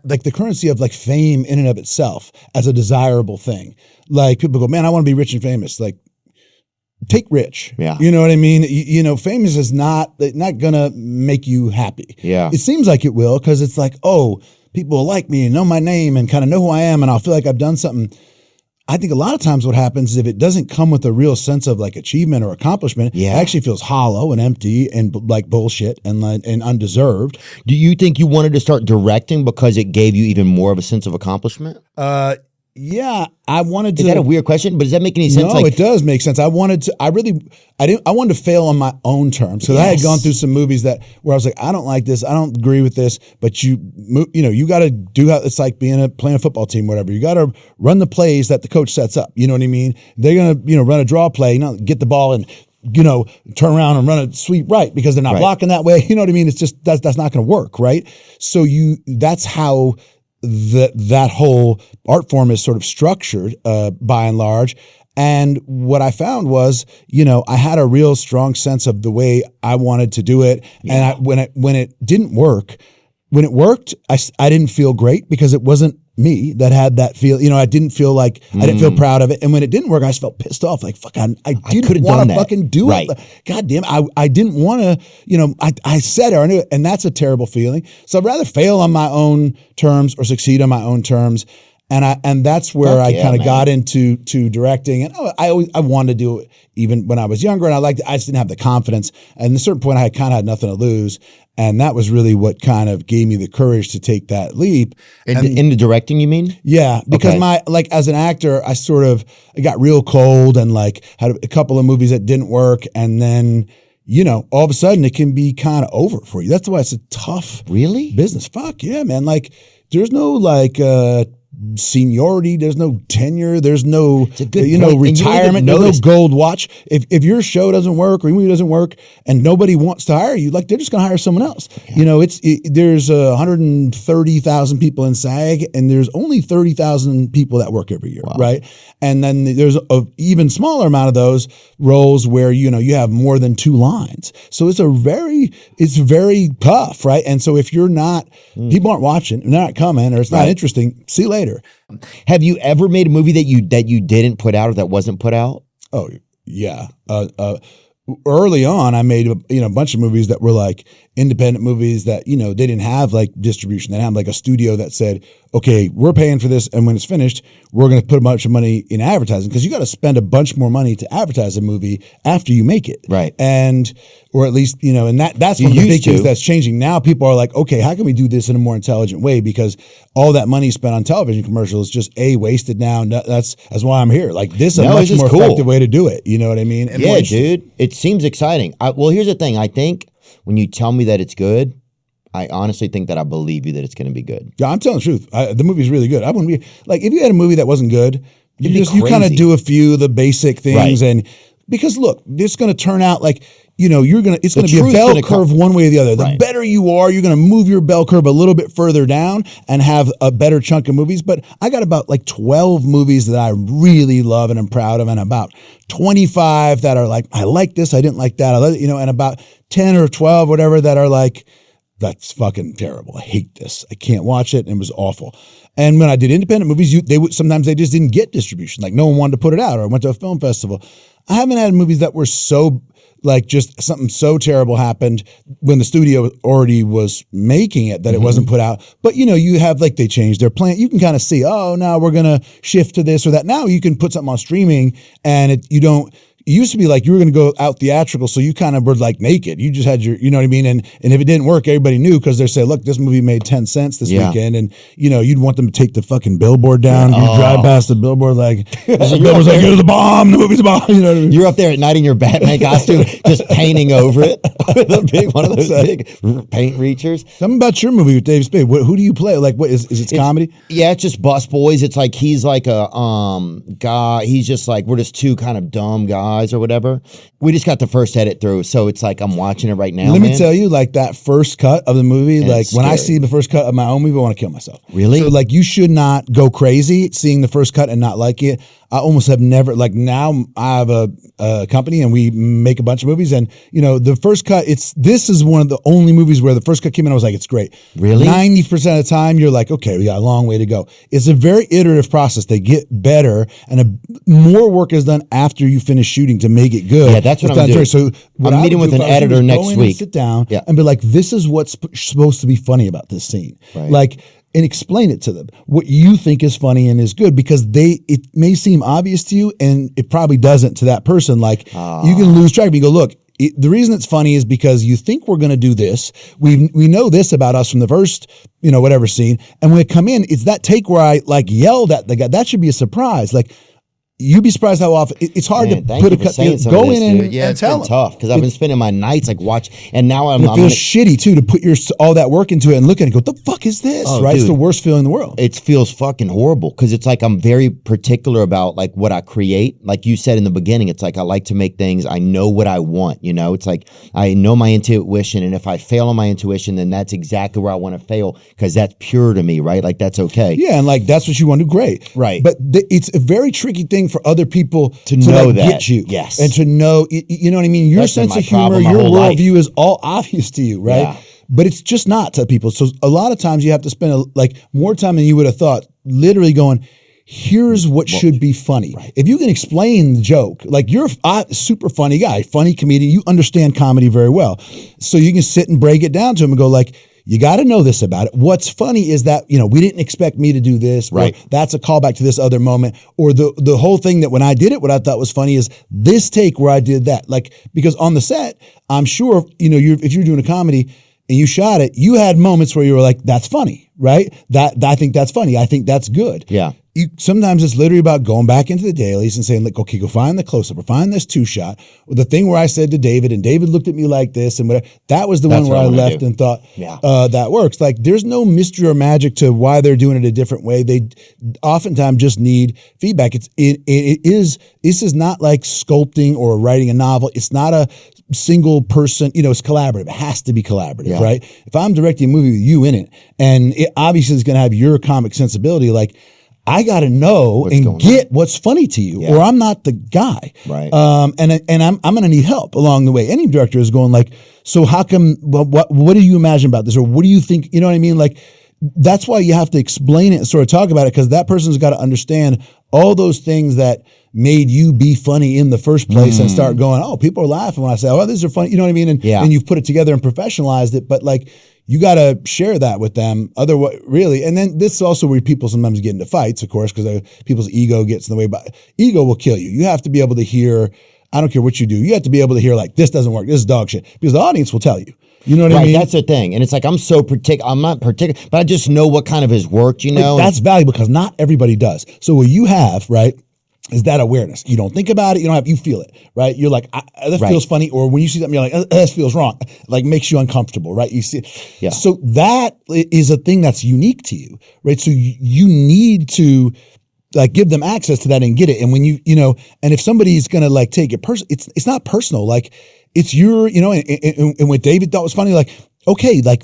like the currency of like fame in and of itself as a desirable thing. Like people go, man, I want to be rich and famous. Like, take rich. Yeah. You know what I mean? You know, famous is not gonna make you happy. Yeah. It seems like it will, because it's like, oh, people will like me and know my name and kind of know who I am, and I'll feel like I've done something. I think a lot of times what happens is if it doesn't come with a real sense of like achievement or accomplishment, it actually feels hollow and empty and like bullshit and undeserved. Do you think you wanted to start directing because it gave you even more of a sense of accomplishment? Yeah, I wanted to. Is that a weird question? But does that make any sense? No, it does make sense. I wanted to fail on my own terms, because I had gone through some movies where I was like, I don't like this, I don't agree with this, but you got to do how it's like playing a football team, whatever. You got to run the plays that the coach sets up. You know what I mean? They're gonna run a draw play, get the ball and turn around and run a sweep right because they're not blocking that way. You know what I mean? It's just that's not going to work, right? So that's how that whole art form is sort of structured by and large. And what I found was, I had a real strong sense of the way I wanted to do it. Yeah. And when it didn't work, when it worked, I didn't feel great because it wasn't me that had that feel. I didn't feel like I didn't feel proud of it. And when it didn't work, I just felt pissed off. Like, fuck, I didn't want to fucking do it. God damn, I didn't want to, I said it, I knew it, and that's a terrible feeling. So I'd rather fail on my own terms or succeed on my own terms. And that's where I kind of got into directing. And I wanted to do it even when I was younger, and I just didn't have the confidence. And at a certain point, I kind of had nothing to lose. And that was really what kind of gave me the courage to take that leap. In the directing, you mean? Yeah, because as an actor, I got real cold and had a couple of movies that didn't work, and then all of a sudden it can be kind of over for you. That's why it's a tough business. Fuck yeah, man. There's no seniority, there's no tenure, there's no retirement, there's no gold watch. If your show doesn't work or your movie doesn't work and nobody wants to hire you, they're just gonna hire someone else. There's 130,000 people in SAG, and there's only 30,000 people that work every year, right? And then there's an even smaller amount of those roles where you have more than 2 lines. So it's very tough, right? And so if you're not, people aren't watching, they're not coming, or it's not interesting, see you later. Have you ever made a movie that you didn't put out or that wasn't put out? Oh yeah. Early on, I made a bunch of movies that were independent movies that they didn't have distribution. They had a studio that said, okay, we're paying for this, and when it's finished, we're going to put a bunch of money in advertising, because you got to spend a bunch more money to advertise a movie after you make it, right? Or at least and that's one of the big things that's changing now. People are like, okay, how can we do this in a more intelligent way? Because all that money spent on television commercials is just wasted now. And that's why I'm here. This is a much more effective way to do it. You know what I mean? And dude, it seems exciting. Well, here's the thing. I think when you tell me that it's good, I honestly think that I believe you that it's going to be good. Yeah, I'm telling the truth. The movie's really good. I wouldn't be if you had a movie that wasn't good, you kind of do a few of the basic things, and because look, it's going to turn out it's going to be a bell curve one way or the other. The better you are, you're going to move your bell curve a little bit further down and have a better chunk of movies. But I got about 12 movies that I really love and I'm proud of, and about 25 that are I like this, I didn't like that, and about 10 or 12, whatever, that are that's fucking terrible. I hate this. I can't watch it. And it was awful. And when I did independent movies, sometimes they just didn't get distribution. No one wanted to put it out, or I went to a film festival. I haven't had movies that were so just something so terrible happened when the studio already was making it that it wasn't put out. But you have they changed their plan. You can kind of see, oh, now we're going to shift to this or that. Now you can put something on streaming, and you don't. It used to be you were going to go out theatrical, so you kind of were naked. You just had your, you know what I mean? And if it didn't work, everybody knew, because they say, look, this movie made 10 cents this weekend. And, you'd want them to take the fucking billboard down. You drive past the billboard the billboard's here's the bomb, the movie's a bomb. You know what I mean? You're up there at night in your Batman costume, just painting over it with a big one of those big paint reachers. Tell me about your movie with Dave Spade. Who do you play? What is it comedy? Yeah, it's just bus boys. It's he's a guy. He's just we're just 2 kind of dumb guys or whatever. We just got the first edit through, so it's I'm watching it right now. Let me tell you, that first cut of the movie, when I see the first cut of my own movie, I want to kill myself. Really? So you should not go crazy seeing the first cut and not like it. I almost have never, like now I have a company and we make a bunch of movies, and the first cut, this is one of the only movies where the first cut came in, I was like, it's great. Really? 90% of the time you're like, okay, we got a long way to go. It's a very iterative process. They get better, and more work is done after you finish shooting to make it good. Yeah, that's what I'm doing. So I'm meeting with an editor next week. Sit down and be like, this is what's supposed to be funny about this scene. Right. Like, and explain it to them, what you think is funny and is good, because it may seem obvious to you and it probably doesn't to that person. Like, you can lose track. But you go, look, the reason it's funny is because you think we're going to do this. We know this about us from the first, whatever scene. And when it come in, it's that take where I like yelled at the guy. That should be a surprise. Like, you'd be surprised how often it's hard to put a cut. Go in and tell them. Tough because I've been spending my nights like and now it feels shitty too to put all that work into it and look at it and go, what the fuck is this? Right? Dude, it's the worst feeling in the world. It feels fucking horrible because it's like I'm very particular about like what I create. Like you said in the beginning, it's like I like to make things. I know what I want. It's like I know my intuition, and if I fail on my intuition, then that's exactly where I want to fail because that's pure to me, right? Like that's okay. Yeah, and like that's what you want to do. Great, right? But it's a very tricky thing for other people to know like that. Get you, yes, and to know, you know what I mean. Your sense of humor, your worldview is all obvious to you, right? Yeah. But it's just not to people. So a lot of times you have to spend more time than you would have thought, literally going, here's what should be funny. Right. If you can explain the joke, like you're a super funny guy, funny comedian, you understand comedy very well, so you can sit and break it down to him and go like, you got to know this about it. What's funny is that, we didn't expect me to do this. Right. That's a callback to this other moment. Or the whole thing that when I did it, what I thought was funny is this take where I did that. Like, because on the set, I'm sure, if you're doing a comedy and you shot it, you had moments where you were like, that's funny, right? I think that's funny. I think that's good. Yeah. Sometimes it's literally about going back into the dailies and saying, like, okay, go find the close-up or find this two-shot. Or the thing where I said to David, and David looked at me like this, and whatever. That was the one where I left and thought, that works. Like, there's no mystery or magic to why they're doing it a different way. They oftentimes just need feedback. This is not like sculpting or writing a novel. It's not a single person, it's collaborative. It has to be collaborative, right? If I'm directing a movie with you in it, and it obviously is going to have your comic sensibility, like, I got to know and get what's funny to you, or I'm not the guy. Right. And I'm going to need help along the way. Any director is going like, so how come, what do you imagine about this? Or what do you think? You know what I mean? Like, that's why you have to explain it and sort of talk about it, because that person's got to understand all those things that made you be funny in the first place and start going, oh, people are laughing when I say, oh, these are funny. You know what I mean? And you've put it together and professionalized it. But like, you got to share that with them. Otherwise, really. And then this is also where people sometimes get into fights, of course, because people's ego gets in the way. But ego will kill you. You have to be able to hear, I don't care what you do. You have to be able to hear like, this doesn't work. This is dog shit. Because the audience will tell you. You know what I mean? That's the thing. And it's like, I'm not particular, but I just know what kind of has worked, But that's valuable because not everybody does. So what you have, right, is that awareness. You don't think about it. You feel it, right? You're like, that feels funny. Or when you see something, you're like, this feels wrong. Like, makes you uncomfortable, right? You see. Yeah. So that is a thing that's unique to you, right? So you need to like give them access to that and get it. And when and if somebody's going to like take it personal, it's not personal. Like, it's your, and what David thought was funny, like, okay, like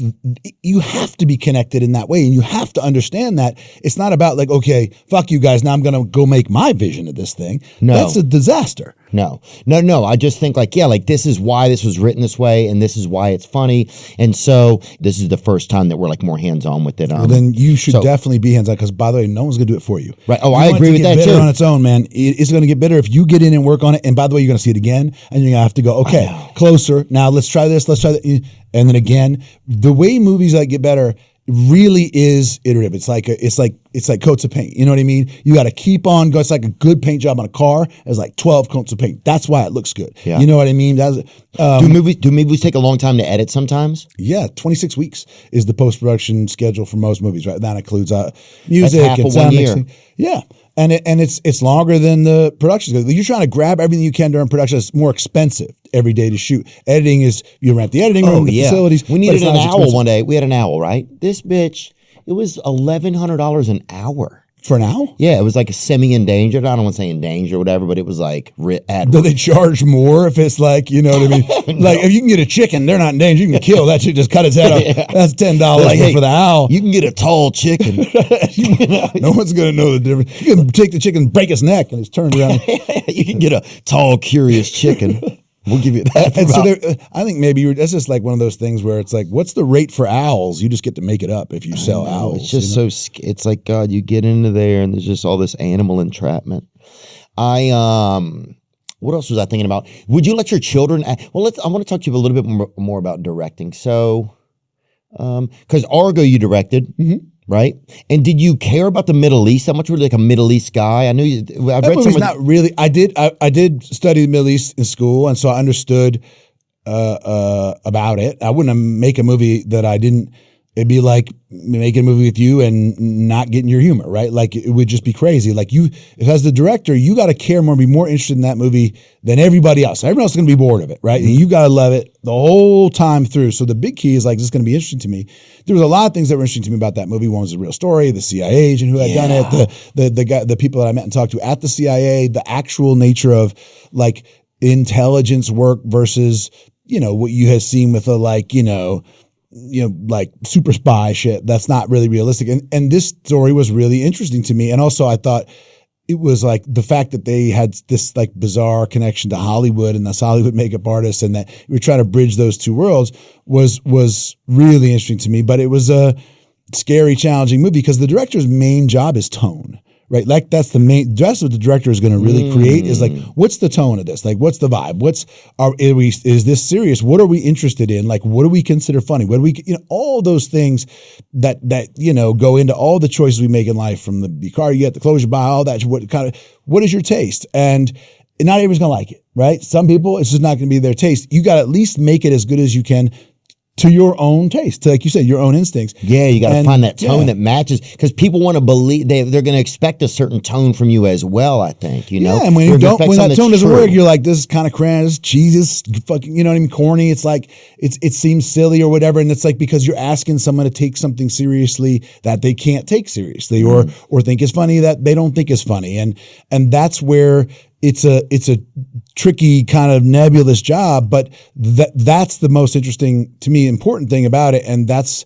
you have to be connected in that way, and you have to understand that it's not about like, okay, fuck you guys, now I'm going to go make my vision of this thing. No. That's a disaster. No. I just think like, like this is why this was written this way, and this is why it's funny. And so this is the first time that we're like more hands-on with it. Well, then you should definitely be hands-on, because by the way, no one's going to do it for you. Right. Oh, I agree with that too. On its own, man. It's going to get better if you get in and work on it. And by the way, you're going to see it again, and you're going to have to go, okay, closer. Now let's try this. Let's try that. And then again, the way movies that get better really is iterative. It's like coats of paint. You know what I mean? You got to keep on going. It's like a good paint job on a car. It's like 12 coats of paint. That's why it looks good. Yeah. You know what I mean? Do movies take a long time to edit sometimes? Yeah, 26 weeks is the post-production schedule for most movies, right? That includes music. That's half and of sound 1 year. mixing. Yeah. And it's longer than the production schedule. You're trying to grab everything you can during production. It's more expensive every day to shoot. Editing is, you rent the editing room, the facilities. We needed an owl one day. We had an owl, right? This bitch, it was $1,100 an hour. For an owl? Yeah, it was like a semi-endangered. I don't want to say endangered or whatever, but it was like Do they charge more if it's like, you know what I mean? Like if you can get a chicken, they're not endangered. You can kill that chick, just cut its head off. Yeah. That's $10 Like, hey, for the owl. You can get a tall chicken. No one's gonna know the difference. You can take the chicken, break his neck, and he's turned around. You can get a tall, curious chicken. We'll give you that. And so I think maybe that's just like one of those things where it's like, what's the rate for owls? You just get to make it up if you sell owls. It's just it's like, God, you get into there and there's just all this animal entrapment. What else was I thinking about? Would you let your children, I want to talk to you a little bit more about directing. So, because Argo you directed. Mm-hmm. Right, and did you care about the Middle East that much? Were you like a Middle East guy? I knew you. I've read some. Not really. I did study the Middle East in school, and so I understood about it. I wouldn't make a movie that I didn't. It'd be like making a movie with you and not getting your humor, right? Like it would just be crazy. Like as the director, you got to care more, be more interested in that movie than everybody else. Everyone else is going to be bored of it, right? And you got to love it the whole time through. So the big key is like, this is going to be interesting to me. There was a lot of things that were interesting to me about that movie. One was the real story, the CIA agent who had done it, the guy, the people that I met and talked to at the CIA, the actual nature of like intelligence work versus, what you had seen with like super spy shit. That's not really realistic. And this story was really interesting to me. And also I thought it was like the fact that they had this like bizarre connection to Hollywood and this Hollywood makeup artist and that we were trying to bridge those two worlds was really interesting to me. But it was a scary, challenging movie because the director's main job is tone. Right, like that's what the director is going to really create is like, what's the tone of this? Like, what's the vibe? Is this serious? What are we interested in? Like, what do we consider funny? What do we, all those things that go into all the choices we make in life, from the car you get, the clothes you buy, all that. What is your taste? And not everyone's going to like it, right? Some people, it's just not going to be their taste. You got to at least make it as good as you can to your own taste, to, like you said, your own instincts. Yeah, you got to find that tone that matches, because people want to believe they're going to expect a certain tone from you as well. I think Yeah, and when that tone doesn't work, you're like, this is kind of crass, this cheese is fucking, you know what I mean, corny. It's like it seems silly or whatever, and it's like because you're asking someone to take something seriously that they can't take seriously, or think is funny that they don't think is funny, and that's where it's a tricky kind of nebulous job, but that's the most interesting to me, important thing about it, and that's